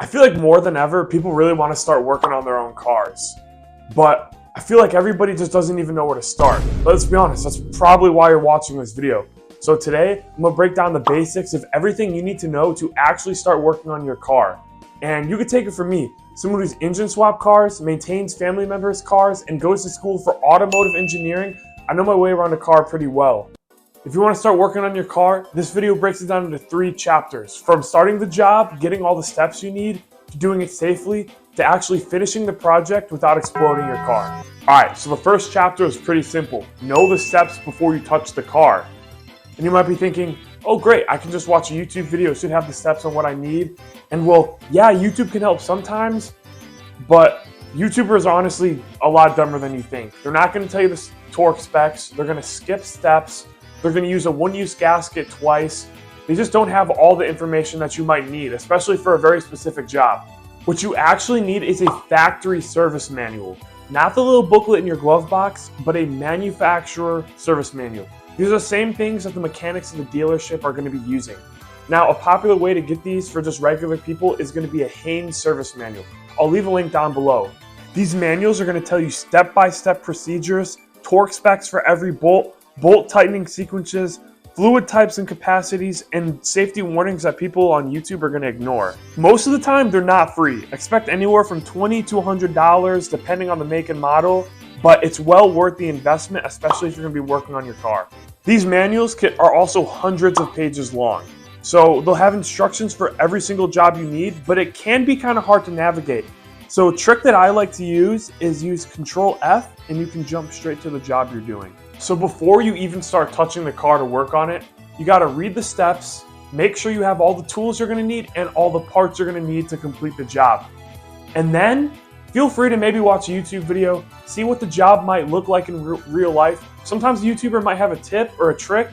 I feel like more than ever, people really want to start working on their own cars. But I feel like everybody just doesn't even know where to start. But let's be honest, that's probably why you're watching this video. So today, I'm going to break down the basics of everything you need to know to actually start working on your car. And you could take it from me, someone who's engine swap cars, maintains family members' cars, and goes to school for automotive engineering. I know my way around a car pretty well. If you want to start working on your car, this video breaks it down into 3 chapters. From starting the job, getting all the steps you need, to doing it safely, to actually finishing the project without exploding your car. Alright, so the first chapter is pretty simple. Know the steps before you touch the car. And you might be thinking, oh great, I can just watch a YouTube video, it should have the steps on what I need. And well, yeah, YouTube can help sometimes, but YouTubers are honestly a lot dumber than you think. They're not going to tell you the torque specs, they're going to skip steps, they're going to use a one-use gasket twice. They just don't have all the information that you might need, especially for a very specific job. What you actually need is a factory service manual. Not the little booklet in your glove box, but a manufacturer service manual. These are the same things that the mechanics of the dealership are going to be using. Now, a popular way to get these for just regular people is going to be a Haynes service manual. I'll leave a link down below. These manuals are going to tell you step-by-step procedures, torque specs for every bolt, bolt tightening sequences, fluid types and capacities, and safety warnings that people on YouTube are going to ignore. Most of the time, they're not free. Expect anywhere from $20 to $100 depending on the make and model, but it's well worth the investment, especially if you're going to be working on your car. These manuals are also hundreds of pages long. So they'll have instructions for every single job you need, but it can be kind of hard to navigate. So a trick that I like to use is use Control F and you can jump straight to the job you're doing. So before you even start touching the car to work on it, you got to read the steps, make sure you have all the tools you're going to need and all the parts you're going to need to complete the job. And then feel free to maybe watch a YouTube video, see what the job might look like in real life. Sometimes a YouTuber might have a tip or a trick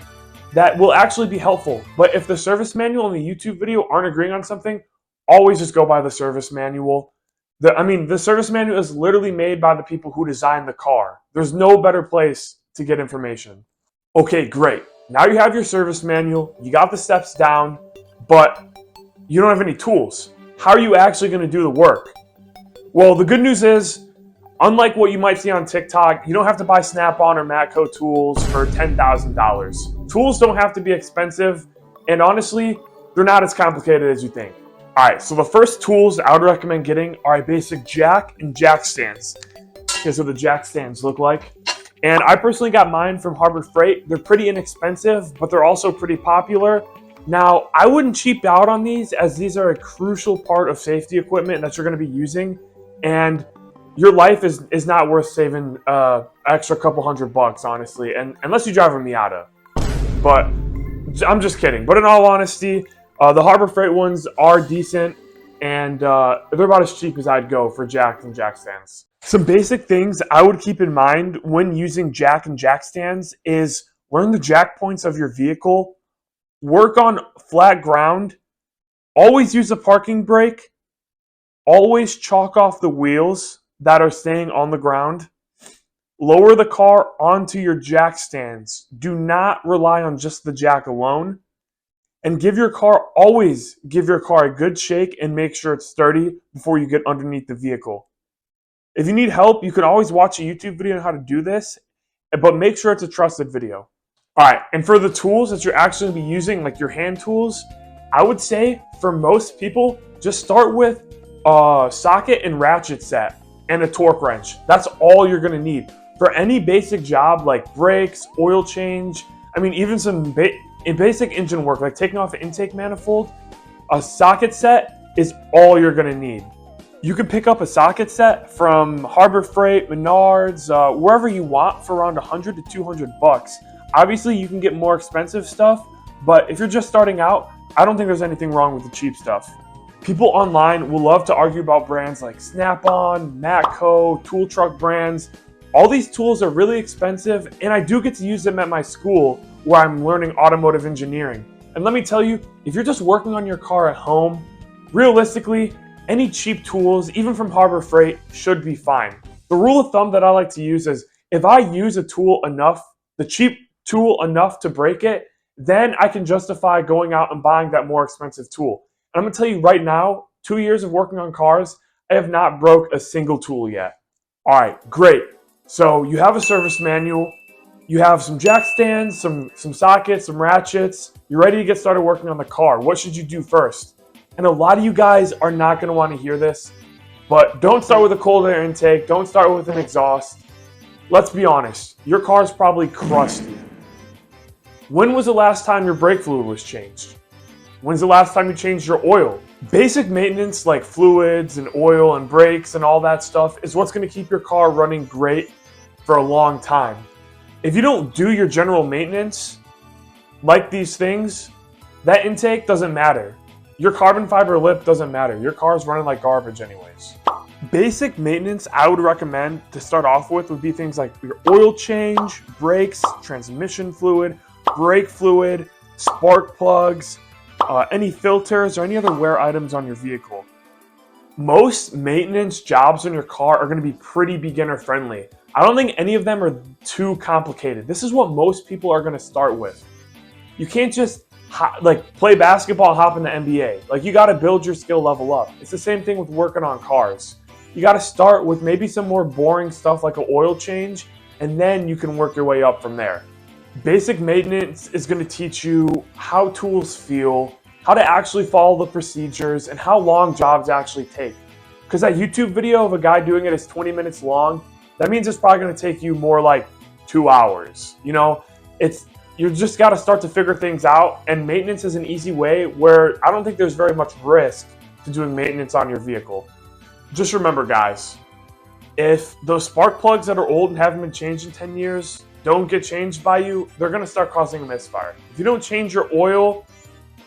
that will actually be helpful. But if the service manual and the YouTube video aren't agreeing on something, always just go by the service manual. The service manual is literally made by the people who designed the car. There's no better place to get information. Okay, great. Now you have your service manual, you got the steps down, but you don't have any tools. How are you actually going to do the work? Well, the good news is, unlike what you might see on TikTok, you don't have to buy Snap-on or Matco tools for $10,000. Tools don't have to be expensive, and honestly, they're not as complicated as you think. Alright, so the first tools I would recommend getting are a basic jack and jack stands. Here's what the jack stands look like. And I personally got mine from Harbor Freight. They're pretty inexpensive, but they're also pretty popular. Now, I wouldn't cheap out on these as these are a crucial part of safety equipment that you're going to be using. And your life is not worth saving extra couple $100, honestly, and unless you drive a Miata. But I'm just kidding. But in all honesty, the Harbor Freight ones are decent, and they're about as cheap as I'd go for jacks and jack stands. Some basic things I would keep in mind when using jack and jack stands is learn the jack points of your vehicle, work on flat ground, always use a parking brake, always chalk off the wheels that are staying on the ground, lower the car onto your jack stands. Do not rely on just the jack alone. And always give your car a good shake and make sure it's sturdy before you get underneath the vehicle. If you need help, you can always watch a YouTube video on how to do this, but make sure it's a trusted video. Alright, and for the tools that you're actually going to be using, like your hand tools, I would say for most people, just start with a socket and ratchet set and a torque wrench. That's all you're going to need. For any basic job like brakes, oil change, even some basic engine work like taking off an intake manifold, a socket set is all you're going to need. You can pick up a socket set from Harbor Freight, Menards, wherever you want for around $100 to $200. Obviously, you can get more expensive stuff, but if you're just starting out, I don't think there's anything wrong with the cheap stuff. People online will love to argue about brands like Snap-on, Matco, tool truck brands. All these tools are really expensive, and I do get to use them at my school where I'm learning automotive engineering. And let me tell you, if you're just working on your car at home, realistically, any cheap tools, even from Harbor Freight, should be fine. The rule of thumb that I like to use is if I use a tool enough, the cheap tool enough to break it, then I can justify going out and buying that more expensive tool. And I'm going to tell you right now, 2 years of working on cars, I have not broke a single tool yet. All right, great. So you have a service manual, you have some jack stands, some sockets, some ratchets. You're ready to get started working on the car. What should you do first? And a lot of you guys are not going to want to hear this, but don't start with a cold air intake. Don't start with an exhaust. Let's be honest, your car's probably crusty. When was the last time your brake fluid was changed? When's the last time you changed your oil? Basic maintenance like fluids and oil and brakes and all that stuff is what's going to keep your car running great for a long time. If you don't do your general maintenance, like these things, that intake doesn't matter. Your carbon fiber lip doesn't matter. Your car's running like garbage anyways. Basic maintenance I would recommend to start off with would be things like your oil change, brakes, transmission fluid, brake fluid, spark plugs, any filters or any other wear items on your vehicle. Most maintenance jobs on your car are going to be pretty beginner friendly. I don't think any of them are too complicated. This is what most people are going to start with. You can't just play basketball and hop in the NBA. Like, you got to build your skill level up. It's the same thing with working on cars. You got to start with maybe some more boring stuff like an oil change, and then you can work your way up from there. Basic maintenance is going to teach you how tools feel, how to actually follow the procedures, and how long jobs actually take. Because that YouTube video of a guy doing it is 20 minutes long, that means it's probably going to take you more like 2 hours. You know, you just got to start to figure things out, and maintenance is an easy way where I don't think there's very much risk to doing maintenance on your vehicle. Just remember, guys, if those spark plugs that are old and haven't been changed in 10 years don't get changed by you, they're going to start causing a misfire. If you don't change your oil,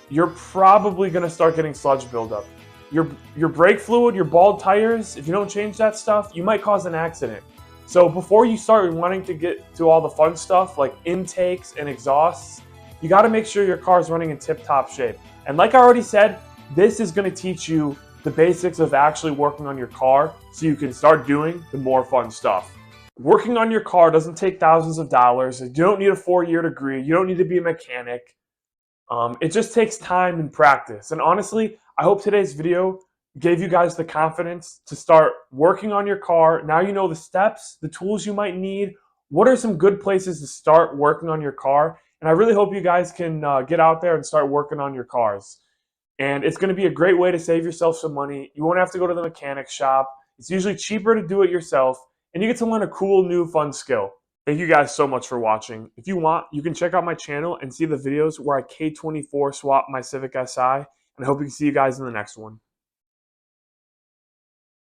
you're probably going to start getting sludge buildup. Your brake fluid, your bald tires, if you don't change that stuff, you might cause an accident. So before you start wanting to get to all the fun stuff like intakes and exhausts, you got to make sure your car is running in tip-top shape. And like I already said, this is going to teach you the basics of actually working on your car so you can start doing the more fun stuff. Working on your car doesn't take thousands of dollars. You don't need a 4-year degree. You don't need to be a mechanic. It just takes time and practice. And honestly, I hope today's video gave you guys the confidence to start working on your car. Now you know the steps, the tools you might need. What are some good places to start working on your car? And I really hope you guys can get out there and start working on your cars. And it's going to be a great way to save yourself some money. You won't have to go to the mechanic shop. It's usually cheaper to do it yourself. And you get to learn a cool, new, fun skill. Thank you guys so much for watching. If you want, you can check out my channel and see the videos where I K24 swap my Civic Si. And I hope we can see you guys in the next one.